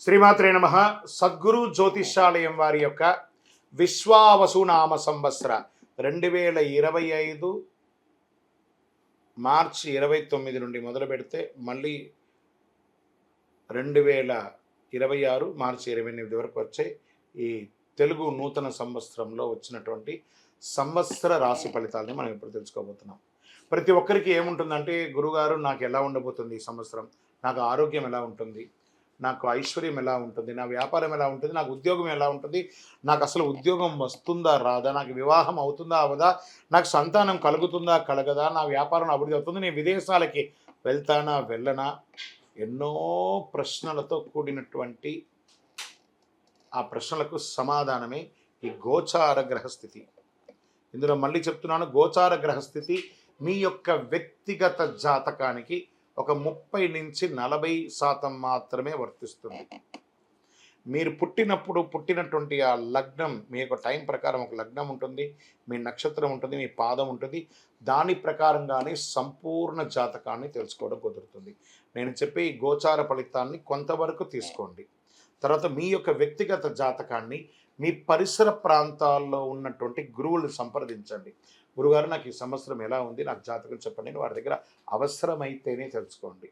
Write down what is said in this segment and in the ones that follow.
శ్రీమాత్రే నమః. సద్గురు జ్యోతిష్యాలయం వారి యొక్క విశ్వావసునామ సంవత్సర 2025 మార్చి 29 నుండి మొదలు పెడితే మళ్ళీ 2026 మార్చి 28 వరకు వచ్చే ఈ తెలుగు నూతన సంవత్సరంలో వచ్చినటువంటి సంవత్సర రాశి ఫలితాలని మనం ఇప్పుడు తెలుసుకోబోతున్నాం. ప్రతి ఒక్కరికి ఏముంటుందంటే, గురుగారు నాకు ఎలా ఉండబోతుంది ఈ సంవత్సరం, నాకు ఆరోగ్యం ఎలా ఉంటుంది, నాకు ఐశ్వర్యం ఎలా ఉంటుంది, నా వ్యాపారం ఎలా ఉంటుంది, నాకు ఉద్యోగం ఎలా ఉంటుంది, నాకు అసలు ఉద్యోగం వస్తుందా రాదా, నాకు వివాహం అవుతుందా అవదా, నాకు సంతానం కలుగుతుందా కలగదా, నా వ్యాపారం అభివృద్ధి అవుతుంది, నేను విదేశాలకి వెళ్తానా వెళ్ళనా, ఎన్నో ప్రశ్నలతో కూడినటువంటి ఆ ప్రశ్నలకు సమాధానమే ఈ గోచార గ్రహస్థితి. ఇందులో మళ్ళీ చెప్తున్నాను, గోచార గ్రహస్థితి మీ యొక్క వ్యక్తిగత జాతకానికి ఒక 30 నుంచి 40% మాత్రమే వర్తిస్తుంది. మీరు పుట్టినటువంటి ఆ లగ్నం, మీ యొక్క టైం ప్రకారం ఒక లగ్నం ఉంటుంది, మీ నక్షత్రం ఉంటుంది, మీ పాదం ఉంటుంది, దాని ప్రకారంగానే సంపూర్ణ జాతకాన్ని తెలుసుకోవడం కుదురుతుంది. నేను చెప్పే ఈ గోచార ఫలితాన్ని కొంతవరకు తీసుకోండి. తర్వాత మీ యొక్క వ్యక్తిగత జాతకాన్ని మీ పరిసర ప్రాంతాల్లో ఉన్నటువంటి గురువులను సంప్రదించండి. గురుగారు నాకు ఈ సంవత్సరం ఎలా ఉంది, నాకు జాతకం చెప్పండి అని వారి దగ్గర అవసరమైతేనే తెలుసుకోండి.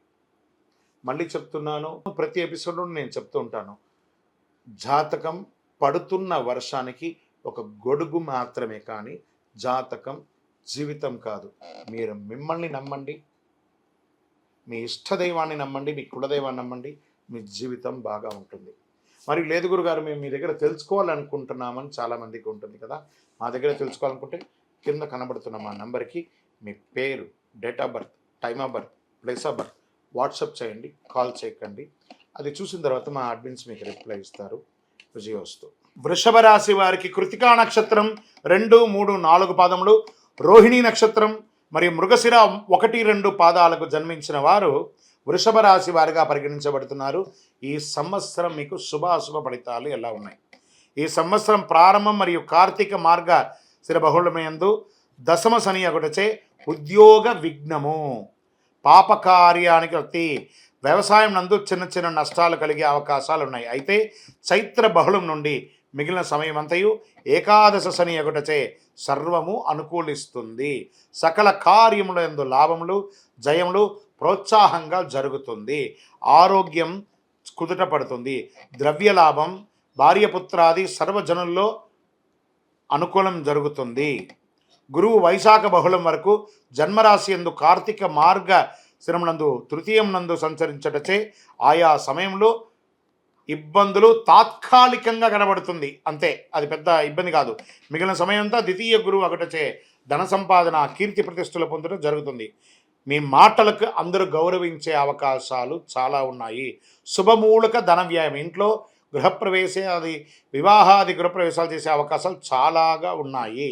మళ్ళీ చెప్తున్నాను, ప్రతి ఎపిసోడ్లో నేను చెప్తూ ఉంటాను, జాతకం పడుతున్న వర్షానికి ఒక గొడుగు మాత్రమే, కానీ జాతకం జీవితం కాదు. మీరు మిమ్మల్ని నమ్మండి, మీ ఇష్టదైవాన్ని నమ్మండి, మీ కులదైవాన్ని నమ్మండి, మీ జీవితం బాగా ఉంటుంది. మరి లేదు గురుగారు, మేము మీ దగ్గర తెలుసుకోవాలనుకుంటున్నామని చాలామందికి ఉంటుంది కదా. మా దగ్గర తెలుసుకోవాలనుకుంటే కింద కనబడుతున్న మా నెంబర్కి మీ పేరు, date of birth, time of birth, place of birth WhatsApp చేయండి, కాల్ చేయకండి. అది చూసిన తర్వాత మా అడ్మిన్స్ మీకు రిప్లై ఇస్తారు. విజయోస్తు. వృషభ రాశి వారికి కృతికా నక్షత్రం 2, 3, 4 పాదములు, రోహిణి నక్షత్రం మరియు మృగశిర 1, 2 పాదాలకు జన్మించిన వారు వృషభ రాశి వారిగా పరిగణించబడుతున్నారు. ఈ సంవత్సరం మీకు శుభాశుభ ఫలితాలు ఎలా ఉన్నాయి? ఈ సంవత్సరం ప్రారంభం మరియు కార్తీక మార్గ శిర బహుళమయందు దశమ శని ఒకటచే ఉద్యోగ విఘ్నము, పాపకార్యానికి వ్యక్తి, వ్యవసాయం నందు చిన్న చిన్న నష్టాలు కలిగే అవకాశాలు ఉన్నాయి. అయితే చైత్ర బహుళం నుండి మిగిలిన సమయం అంతయు ఏకాదశ శని ఒకటచే సర్వము అనుకూలిస్తుంది. సకల కార్యముల యందు లాభములు, జయములు ప్రోత్సాహంగా జరుగుతుంది. ఆరోగ్యం కుదుట పడుతుంది. ద్రవ్య లాభం, భార్యపుత్రాది సర్వజనుల్లో అనుకూలం జరుగుతుంది. గురువు వైశాఖ బహుళం వరకు జన్మరాశి యందు కార్తీక మార్గ శిరమునందు తృతీయం నందు సంచరించటచే ఆయా సమయంలో ఇబ్బందులు తాత్కాలికంగా కనబడుతుంది, అంతే, అది పెద్ద ఇబ్బంది కాదు. మిగిలిన సమయం అంతా ద్వితీయ గురువు ఒకటచే ధన సంపాదన, కీర్తి ప్రతిష్టలు పొందడం జరుగుతుంది. మీ మాటలకు అందరూ గౌరవించే అవకాశాలు చాలా ఉన్నాయి. శుభమూలక ధన వ్యయం, ఇంట్లో గృహప్రవేశాది వివాహాది గృహప్రవేశాలు చేసే అవకాశాలు చాలాగా ఉన్నాయి.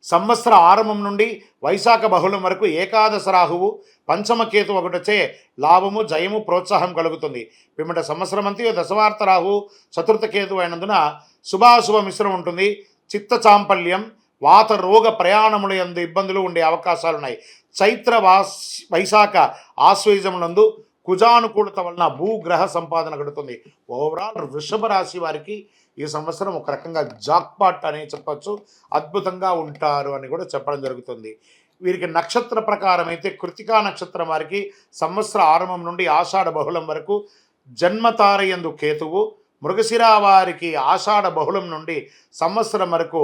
సంవత్సర ఆరంభం నుండి వైశాఖ బహుళం వరకు ఏకాదశ రాహువు పంచమ కేతు ఒకటొచ్చే లాభము, జయము, ప్రోత్సాహం కలుగుతుంది. పిమ్మట సంవత్సరం అంతా దశవార్త రాహువు చతుర్థ కేతు అయినందున శుభాశుభ మిశ్రమం ఉంటుంది. చిత్త చాంపల్యం, వాత రోగ ప్రయాణముల యందు ఇబ్బందులు ఉండే అవకాశాలు ఉన్నాయి. చైత్ర వైశాఖ ఆశ్వయుజములందు కుజానుకూలత వలన భూగ్రహ సంపాదన కడుతుంది. ఓవరాల్ వృషభ రాశి వారికి ఈ సంవత్సరం ఒక రకంగా జాక్పాట్ అని చెప్పచ్చు, అద్భుతంగా ఉంటారు అని కూడా చెప్పడం జరుగుతుంది. వీరికి నక్షత్ర ప్రకారం అయితే కృతికా నక్షత్రం వారికి సంవత్సర ఆరంభం నుండి ఆషాఢ బహుళం వరకు జన్మతారయందు కేతువు, మృగశిర వారికి ఆషాఢ బహుళం నుండి సంవత్సరం వరకు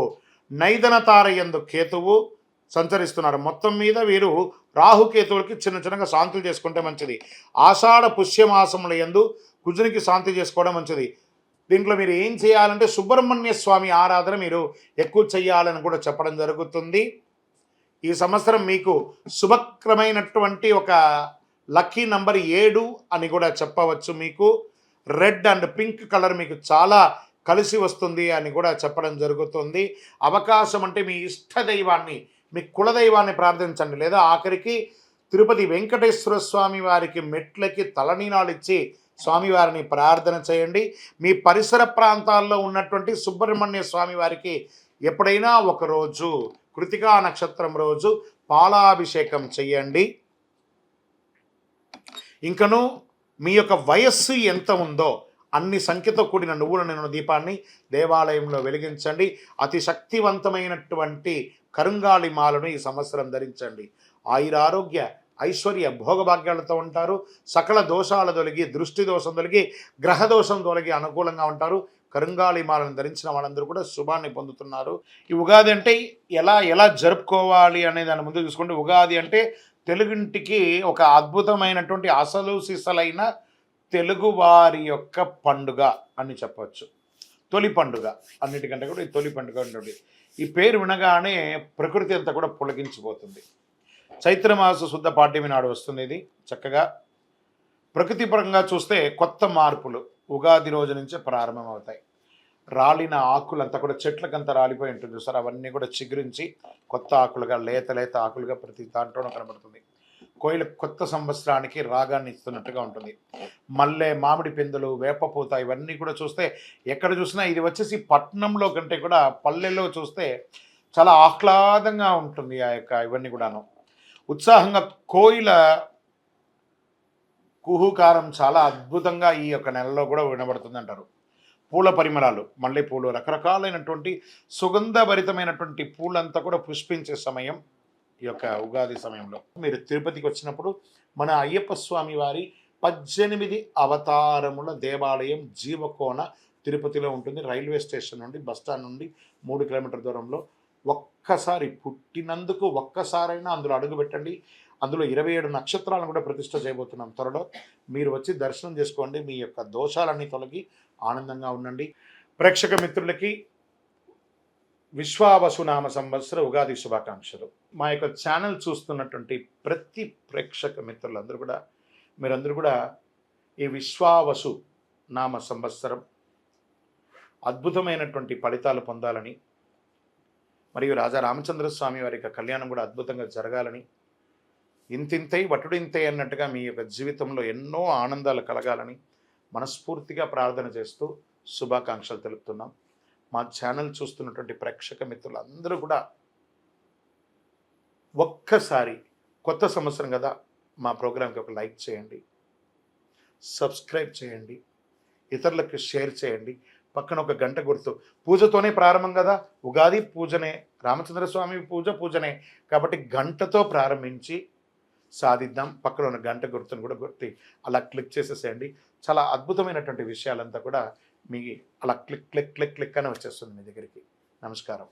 నైదన తారయందు కేతువు సంచరిస్తున్నారు. మొత్తం మీద వీరు రాహుకేతువులకి చిన్న చిన్నగా శాంతులు చేసుకుంటే మంచిది. ఆషాఢ పుష్యమాసముల యందు కుజునికి శాంతి చేసుకోవడం మంచిది. దీంట్లో మీరు ఏం చేయాలంటే సుబ్రహ్మణ్య స్వామి ఆరాధన మీరు ఎక్కువ చేయాలని కూడా చెప్పడం జరుగుతుంది. ఈ సంవత్సరం మీకు శుభక్రమైనటువంటి ఒక లక్కీ నంబర్ 7 అని కూడా చెప్పవచ్చు. మీకు రెడ్ అండ్ పింక్ కలర్ మీకు చాలా కలిసి వస్తుంది అని కూడా చెప్పడం జరుగుతుంది. అవకాశం అంటే మీ ఇష్ట దైవాన్ని, మీ కులదైవాన్ని ప్రార్థించండి, లేదా ఆఖరికి తిరుపతి వెంకటేశ్వర స్వామి వారికి మెట్లకి తలనీలాలు ఇచ్చి స్వామివారిని ప్రార్థన చేయండి. మీ పరిసర ప్రాంతాల్లో ఉన్నటువంటి సుబ్రహ్మణ్య స్వామి వారికి ఎప్పుడైనా ఒకరోజు కృతికా నక్షత్రం రోజు పాలాభిషేకం చెయ్యండి. ఇంకను మీ యొక్క వయస్సు ఎంత ఉందో అన్ని సంఖ్యతో కూడిన నువ్వుల నూనె దీపాన్ని దేవాలయంలో వెలిగించండి. అతి శక్తివంతమైనటువంటి కరుంగాళి మాలను ఈ సంవత్సరం ధరించండి. ఆయురారోగ్య ఐశ్వర్య భోగభాగ్యాలతో ఉంటారు. సకల దోషాలు తొలగి, దృష్టి దోషం తొలగి, గ్రహ దోషం తొలగి అనుకూలంగా ఉంటారు. కరుంగాళి మాలను ధరించిన వాళ్ళందరూ కూడా శుభాన్ని పొందుతున్నారు. ఈ ఉగాది అంటే ఎలా ఎలా జరుపుకోవాలి అనే దాని ముందు చూసుకోండి. ఉగాది అంటే తెలుగింటికి ఒక అద్భుతమైనటువంటి అసలు సిసలైన తెలుగువారి యొక్క పండుగ అని చెప్పవచ్చు. తొలి పండుగ అన్నిటికంటే కూడా ఈ తొలి పండుగ ఉంటుంది. ఈ పేరు వినగానే ప్రకృతి అంతా కూడా పులకించిపోతుంది. చైత్రమాస శుద్ధ పాడ్యమి నాడు వస్తుంది. ఇది చక్కగా ప్రకృతి పరంగా చూస్తే కొత్త మార్పులు ఉగాది రోజు నుంచే ప్రారంభమవుతాయి. రాలిన ఆకులంతా కూడా చెట్లకంతా రాలిపోయి ఉంటుంది చూసారు, అవన్నీ కూడా చిగురించి కొత్త ఆకులుగా లేత లేత ఆకులుగా ప్రతి దాంట్లోనూ కనబడుతుంది. కోయిల కొత్త సంవత్సరానికి రాగాన్ని ఇస్తున్నట్టుగా ఉంటుంది. మల్లె, మామిడి పిందులు, వేపపూత ఇవన్నీ కూడా చూస్తే ఎక్కడ చూసినా ఇది వచ్చేసి పట్టణంలో కంటే కూడా పల్లెల్లో చూస్తే చాలా ఆహ్లాదంగా ఉంటుంది. ఆ యొక్క ఇవన్నీ కూడాను ఉత్సాహంగా కోయిల కుహుకారం చాలా అద్భుతంగా ఈ యొక్క నెలలో కూడా వినబడుతుంది అంటారు. పూల పరిమళాలు, మల్లెపూలు, రకరకాలైనటువంటి సుగంధభరితమైనటువంటి పూలంతా కూడా పుష్పించే సమయం ఈ యొక్క ఉగాది సమయంలో. మీరు తిరుపతికి వచ్చినప్పుడు మన అయ్యప్ప స్వామి వారి 18 అవతారముల దేవాలయం జీవకోన తిరుపతిలో ఉంటుంది. రైల్వే స్టేషన్ నుండి బస్టాండ్ నుండి 3 కిలోమీటర్ల దూరంలో. ఒక్కసారి పుట్టినందుకు ఒక్కసారైనా అందులో అడుగు పెట్టండి. అందులో 27 నక్షత్రాలను కూడా ప్రతిష్ఠ చేయబోతున్నాం త్వరలో. మీరు వచ్చి దర్శనం చేసుకోండి. మీ యొక్క దోషాలన్నీ తొలగి ఆనందంగా ఉండండి. ప్రేక్షక మిత్రులకి విశ్వావసునామ సంవత్సర ఉగాది శుభాకాంక్షలు. మా యొక్క ఛానల్ చూస్తున్నటువంటి ప్రతి ప్రేక్షక మిత్రులందరూ కూడా మీరందరూ కూడా ఈ విశ్వావసు నామ సంవత్సరం అద్భుతమైనటువంటి ఫలితాలు పొందాలని, మరియు రాజా రామచంద్ర స్వామి వారి యొక్క కళ్యాణం కూడా అద్భుతంగా జరగాలని, ఇంతింతై వటుడింతై అన్నట్టుగా మీ యొక్క జీవితంలో ఎన్నో ఆనందాలు కలగాలని మనస్ఫూర్తిగా ప్రార్థన చేస్తూ శుభాకాంక్షలు తెలుపుతున్నాం. మా ఛానల్ చూస్తున్నటువంటి ప్రేక్షక మిత్రులందరూ కూడా ఒక్కసారి కొత్త సంవత్సరం కదా, మా ప్రోగ్రాంకి ఒక లైక్ చేయండి, సబ్స్క్రైబ్ చేయండి, ఇతరులకు షేర్ చేయండి. పక్కన ఒక గంట గుర్తు, పూజతోనే ప్రారంభం కదా, ఉగాది పూజనే, రామచంద్ర స్వామి పూజనే కాబట్టి గంటతో ప్రారంభించి సాధిద్దాం. పక్కన ఉన్న గంట గుర్తును కూడా గుర్తి అలా క్లిక్ చేసేసేయండి. చాలా అద్భుతమైనటువంటి విషయాలంతా కూడా మీ అలా క్లిక్ క్లిక్ క్లిక్ క్లిక్ అని వచ్చేస్తుంది మీ దగ్గరికి. నమస్కారం.